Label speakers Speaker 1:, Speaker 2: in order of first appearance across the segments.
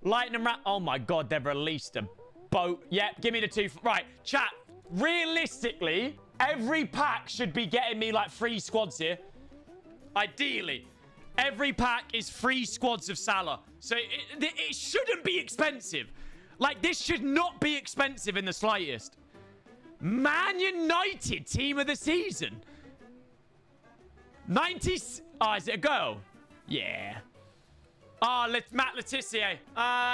Speaker 1: Lightning round. Oh my God, they've released a boat. Yep, give me the two. Right, chat. Realistically, every pack should be getting me like 3 squads here. Ideally, every pack is 3 squads of Salah. So it shouldn't be expensive. Like, this should not be expensive in the slightest. Man United team of the season. 90. Oh, is it a girl? Yeah. Ah, Matt Letitia.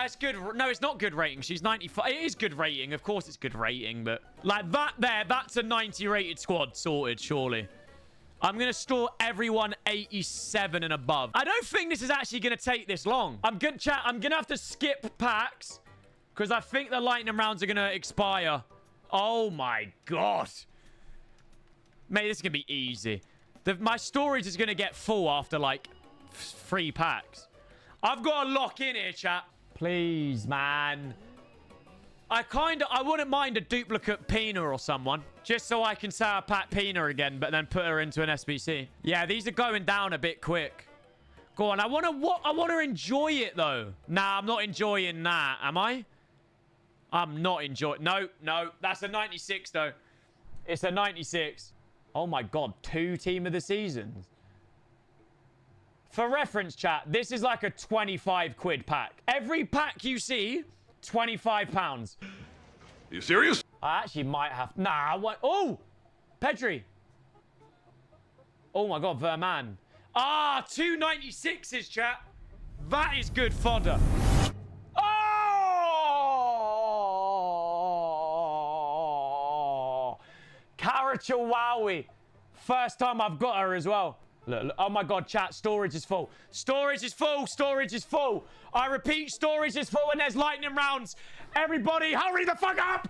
Speaker 1: It's good. No, it's not good rating. She's 95. It is good rating. Of course it's good rating, but like that there, that's a 90 rated squad sorted, surely. I'm going to store everyone 87 and above. I don't think this is actually going to take this long. I'm going to have to skip packs because I think the lightning rounds are going to expire. Oh my God. Mate, this is going to be easy. My storage is going to get full after like 3 packs. I've got to lock in here, chat. Please, man. I wouldn't mind a duplicate Pina or someone. Just so I can say I pack Pina again, but then put her into an SBC. Yeah, these are going down a bit quick. Go on. I want to enjoy it, though. Nah, I'm not enjoying that. Am I? I'm not enjoying... No. That's a 96, though. It's a 96. Oh, my God. 2 team of the seasons. For reference, chat, this is like a 25 quid pack. Every pack you see, £25.
Speaker 2: Are you serious?
Speaker 1: I actually might have... Nah, what? Oh! Pedri. Oh, my God, Verman. Ah, 296s, chat. That is good fodder. Oh! Karachawawi. First time I've got her as well. Look, oh my God, chat, storage is full. Storage is full. Storage is full. I repeat, storage is full and there's lightning rounds. Everybody, hurry the fuck up!